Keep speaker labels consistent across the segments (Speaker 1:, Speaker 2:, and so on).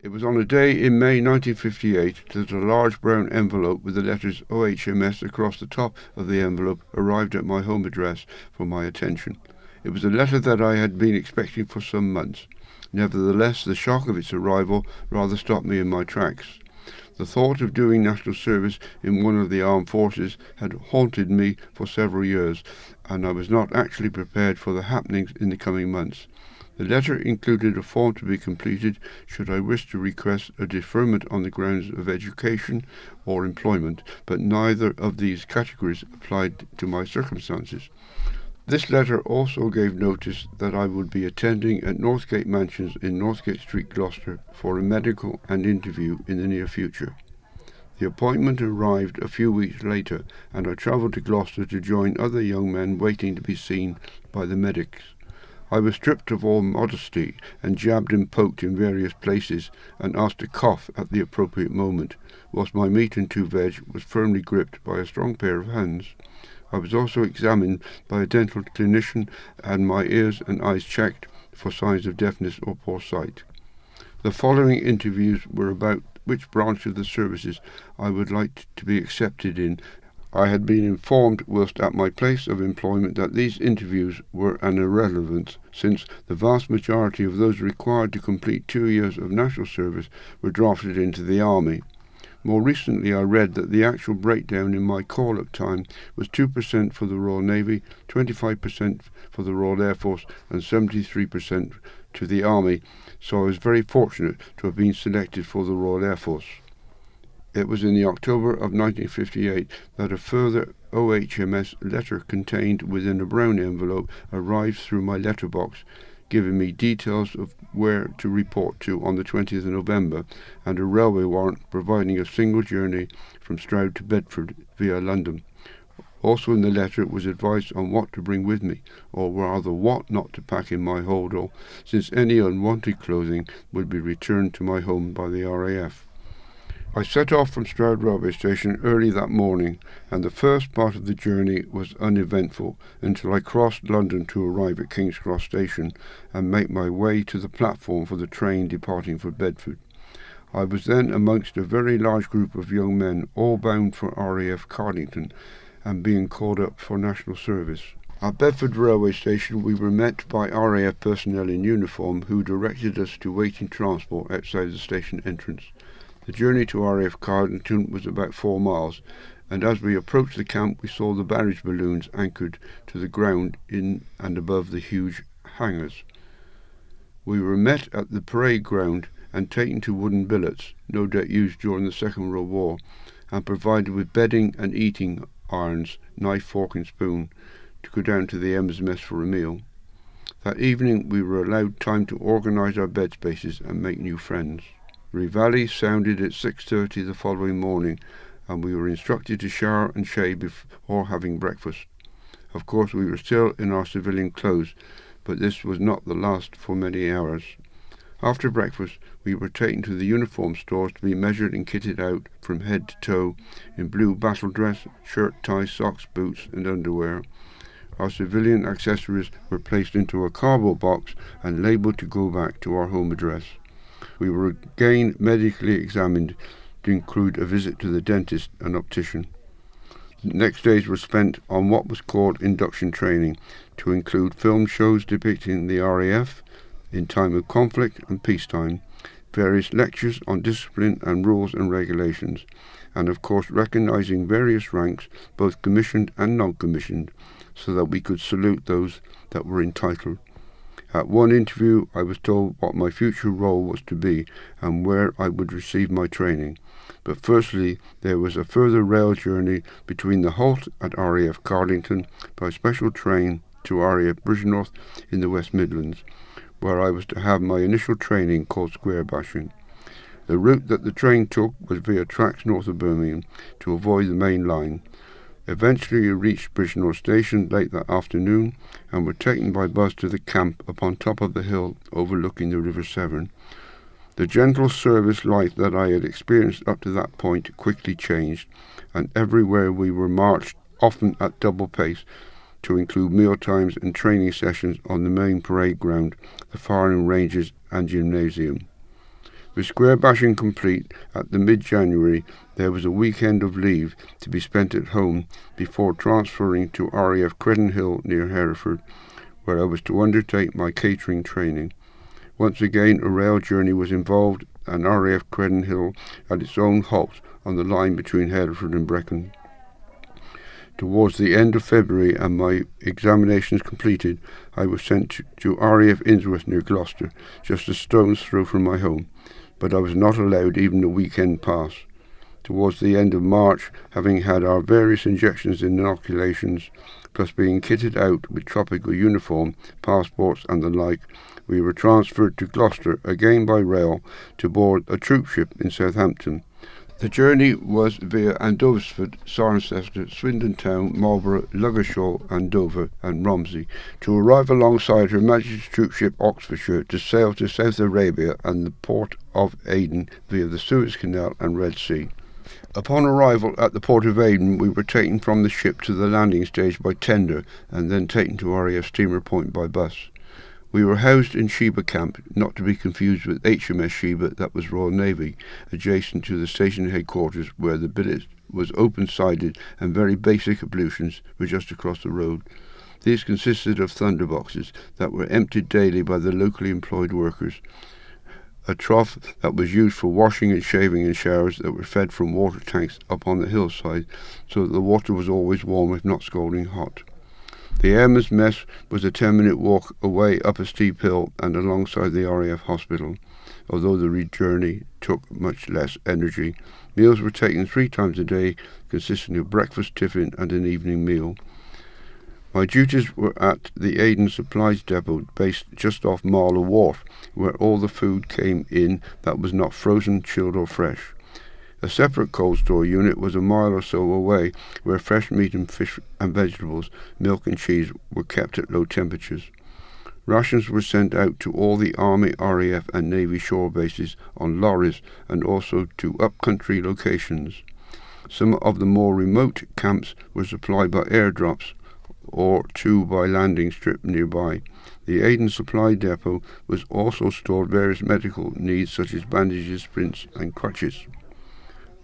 Speaker 1: It was on a day in May 1958 that a large brown envelope with the letters OHMS across the top of the envelope arrived at my home address for my attention. It was a letter that I had been expecting for some months. Nevertheless, the shock of its arrival rather stopped me in my tracks. The thought of doing national service in one of the armed forces had haunted me for several years, and I was not actually prepared for the happenings in the coming months. The letter included a form to be completed should I wish to request a deferment on the grounds of education or employment, but neither of these categories applied to my circumstances. This letter also gave notice that I would be attending at Northgate Mansions in Northgate Street, Gloucester, for a medical and interview in the near future. The appointment arrived a few weeks later, and I travelled to Gloucester to join other young men waiting to be seen by the medics. I was stripped of all modesty and jabbed and poked in various places and asked to cough at the appropriate moment, whilst my meat and two veg was firmly gripped by a strong pair of hands. I was also examined by a dental clinician and my ears and eyes checked for signs of deafness or poor sight. The following interviews were about which branch of the services I would like to be accepted in. I had been informed whilst at my place of employment that these interviews were an irrelevance, since the vast majority of those required to complete 2 years of national service were drafted into the army. More recently I read that the actual breakdown in my call-up time was 2% for the Royal Navy, 25% for the Royal Air Force and 73% to the Army, so I was very fortunate to have been selected for the Royal Air Force. It was in the October of 1958 that a further OHMS letter contained within a brown envelope arrived through my letterbox, giving me details of where to report to on the 20th of November and a railway warrant providing a single journey from Stroud to Bedford via London. Also in the letter was advice on what to bring with me, or rather what not to pack in my hold-all, since any unwanted clothing would be returned to my home by the RAF. I set off from Stroud railway station early that morning, and the first part of the journey was uneventful until I crossed London to arrive at King's Cross station and make my way to the platform for the train departing for Bedford. I was then amongst a very large group of young men, all bound for RAF Cardington and being called up for national service. At Bedford railway station we were met by RAF personnel in uniform who directed us to waiting transport outside the station entrance. The journey to RAF Cardington was about 4 miles, and as we approached the camp we saw the barrage balloons anchored to the ground in and above the huge hangars. We were met at the parade ground and taken to wooden billets, no doubt used during the Second World War, and provided with bedding and eating irons, knife, fork and spoon, to go down to the M's mess for a meal. That evening we were allowed time to organise our bed spaces and make new friends. Reveille sounded at 6:30 the following morning, and we were instructed to shower and shave before having breakfast. Of course we were still in our civilian clothes, but this was not the last for many hours. After breakfast we were taken to the uniform stores to be measured and kitted out from head to toe in blue battle dress, shirt, tie, socks, boots and underwear. Our civilian accessories were placed into a cardboard box and labelled to go back to our home address. We were again medically examined to include a visit to the dentist and optician. The next days were spent on what was called induction training, to include film shows depicting the RAF in time of conflict and peacetime, various lectures on discipline and rules and regulations, and of course recognising various ranks, both commissioned and non-commissioned, so that we could salute those that were entitled. At one interview I was told what my future role was to be and where I would receive my training. But firstly there was a further rail journey between the halt at RAF Cardington by special train to RAF Bridgnorth in the West Midlands, where I was to have my initial training called square bashing. The route that the train took was via tracks north of Birmingham to avoid the main line. Eventually we reached Bridgnorth station late that afternoon and were taken by bus to the camp upon top of the hill overlooking the River Severn. The gentle service life that I had experienced up to that point quickly changed, and everywhere we were marched, often at double pace, to include meal times and training sessions on the main parade ground, the firing ranges and gymnasium. With square bashing complete at the mid-January, there was a weekend of leave to be spent at home before transferring to RAF Credden Hill near Hereford, where I was to undertake my catering training. Once again, a rail journey was involved, and RAF Credden Hill had its own halt on the line between Hereford and Brecon. Towards the end of February, and my examinations completed, I was sent to RAF Innsworth near Gloucester, just a stone's throw from my home, but I was not allowed even a weekend pass. Towards the end of March, having had our various injections and inoculations, plus being kitted out with tropical uniform, passports and the like, we were transferred to Gloucester, again by rail, to board a troop ship in Southampton. The journey was via Andoversford, Cirencester, Swindon Town, Marlborough, Ludgershall and Dover and Romsey, to arrive alongside Her Majesty's troopship Oxfordshire to sail to South Arabia and the port of Aden via the Suez Canal and Red Sea. Upon arrival at the port of Aden, we were taken from the ship to the landing stage by tender and then taken to RAF Steamer Point by bus. We were housed in Sheba Camp, not to be confused with HMS Sheba, that was Royal Navy, adjacent to the station headquarters, where the billet was open-sided and very basic ablutions were just across the road. These consisted of thunderboxes that were emptied daily by the locally employed workers, a trough that was used for washing and shaving, and showers that were fed from water tanks up on the hillside, so that the water was always warm if not scalding hot. The airmen's mess was a 10-minute walk away up a steep hill and alongside the RAF hospital. Although the journey took much less energy, meals were taken 3 times a day, consisting of breakfast, tiffin and an evening meal. My duties were at the Aden Supplies Depot, based just off Marlow Wharf, where all the food came in that was not frozen, chilled or fresh. A separate cold store unit was a mile or so away, where fresh meat and fish and vegetables, milk and cheese were kept at low temperatures. Rations were sent out to all the Army, RAF and Navy shore bases on lorries and also to up-country locations. Some of the more remote camps were supplied by airdrops or 2 by landing strip nearby. The Aden Supply Depot was also stored various medical needs such as bandages, splints and crutches.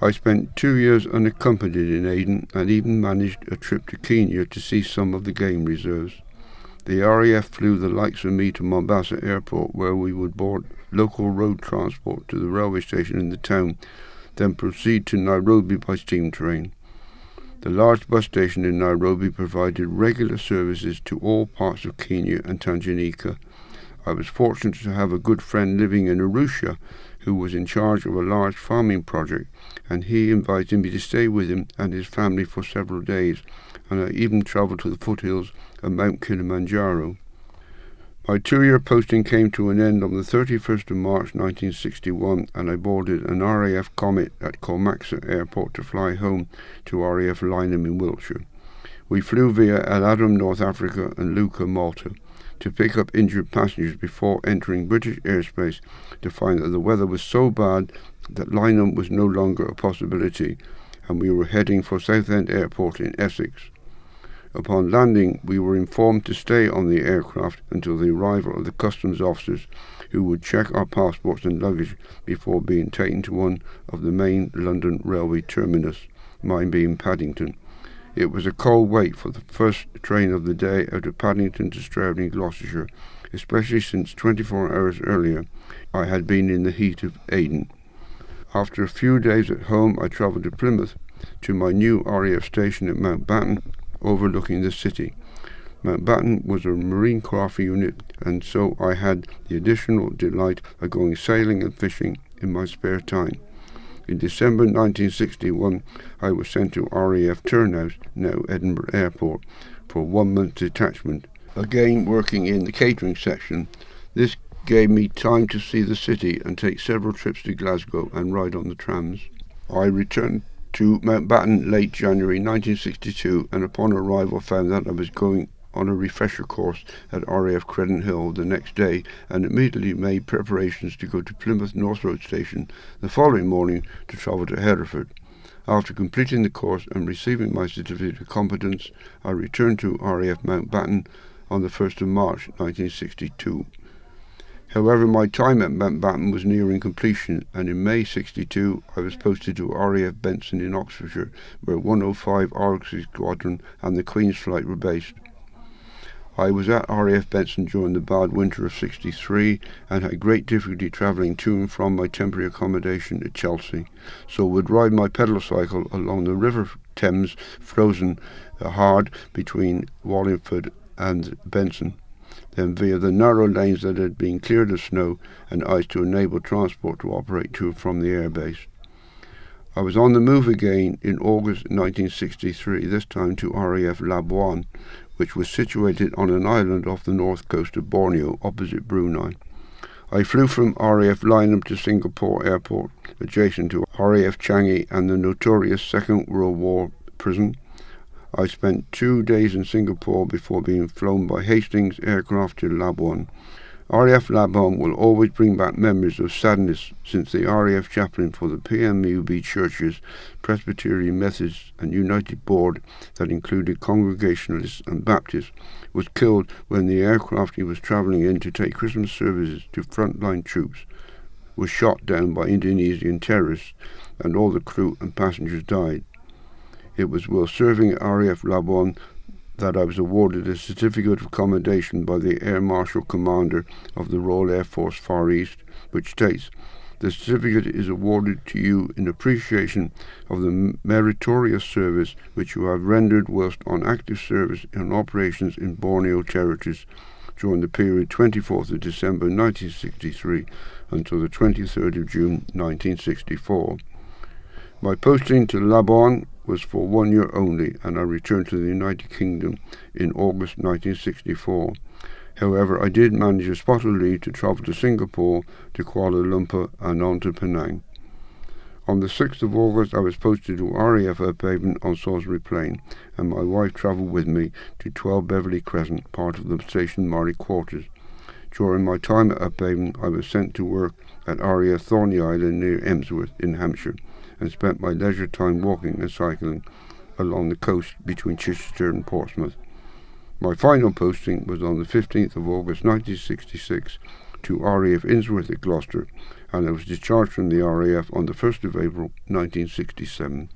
Speaker 1: I spent 2 years unaccompanied in Aden and even managed a trip to Kenya to see some of the game reserves. The RAF flew the likes of me to Mombasa Airport, where we would board local road transport to the railway station in the town, then proceed to Nairobi by steam train. The large bus station in Nairobi provided regular services to all parts of Kenya and Tanganyika. I was fortunate to have a good friend living in Arusha who was in charge of a large farming project, and he invited me to stay with him and his family for several days, and I even travelled to the foothills of Mount Kilimanjaro. My 2-year posting came to an end on the 31st of March 1961, and I boarded an RAF Comet at Colmaxa Airport to fly home to RAF Lynham in Wiltshire. We flew via El Adam, North Africa and Lucca, Malta, to pick up injured passengers before entering British airspace to find that the weather was so bad that Lynham was no longer a possibility, and we were heading for Southend Airport in Essex. Upon landing, we were informed to stay on the aircraft until the arrival of the customs officers, who would check our passports and luggage before being taken to one of the main London railway terminus, mine being Paddington. It was a cold wait for the first train of the day out of Paddington to Stroud in Gloucestershire, especially since 24 hours earlier I had been in the heat of Aden. After a few days at home, I travelled to Plymouth to my new RAF station at Mountbatten, overlooking the city. Mountbatten was a marine craft unit, and so I had the additional delight of going sailing and fishing in my spare time. In December 1961, I was sent to RAF Turnhouse, now Edinburgh Airport, for 1 month detachment, again working in the catering section. This gave me time to see the city and take several trips to Glasgow and ride on the trams. I returned to Mountbatten late January 1962, and upon arrival found that I was going on a refresher course at RAF Credden Hill the next day, and immediately made preparations to go to Plymouth North Road Station the following morning to travel to Hereford. After completing the course and receiving my certificate of competence, I returned to RAF Mountbatten on the 1st of March 1962. However, my time at Mountbatten was nearing completion, and in May 62 I was posted to RAF Benson in Oxfordshire, where 105 Argosy Squadron and the Queen's Flight were based. I was at RAF Benson during the bad winter of 63 and had great difficulty travelling to and from my temporary accommodation at Chelsea, so would ride my pedal cycle along the River Thames, frozen hard between Wallingford and Benson, then via the narrow lanes that had been cleared of snow and ice to enable transport to operate to and from the airbase. I was on the move again in August 1963, this time to RAF Labuan, which was situated on an island off the north coast of Borneo, opposite Brunei. I flew from RAF Lynham to Singapore Airport, adjacent to RAF Changi and the notorious Second World War prison. I spent 2 days in Singapore before being flown by Hastings aircraft to Labuan. RAF Labuan will always bring back memories of sadness, since the RAF chaplain for the PMUB churches, Presbyterian Methodist and United Board that included Congregationalists and Baptists, was killed when the aircraft he was travelling in to take Christmas services to frontline troops was shot down by Indonesian terrorists, and all the crew and passengers died. It was while serving at RAF Labuan that I was awarded a certificate of commendation by the Air Marshal Commander of the Royal Air Force Far East, which states, "The certificate is awarded to you in appreciation of the meritorious service which you have rendered whilst on active service in operations in Borneo territories during the period 24th of December 1963 until the 23rd of June 1964. My posting to Labuan was for 1 year only, and I returned to the United Kingdom in August 1964. However, I did manage a spot of leave to travel to Singapore, to Kuala Lumpur and on to Penang. On the 6th of August I was posted to RAF Uphaven on Salisbury Plain, and my wife travelled with me to 12 Beverley Crescent, part of the Station Murray quarters. During my time at Uphaven I was sent to work at RAF Thorney Island near Emsworth in Hampshire, and spent my leisure time walking and cycling along the coast between Chichester and Portsmouth. My final posting was on the 15th of August 1966 to RAF Innsworth at Gloucester, and I was discharged from the RAF on the 1st of April 1967.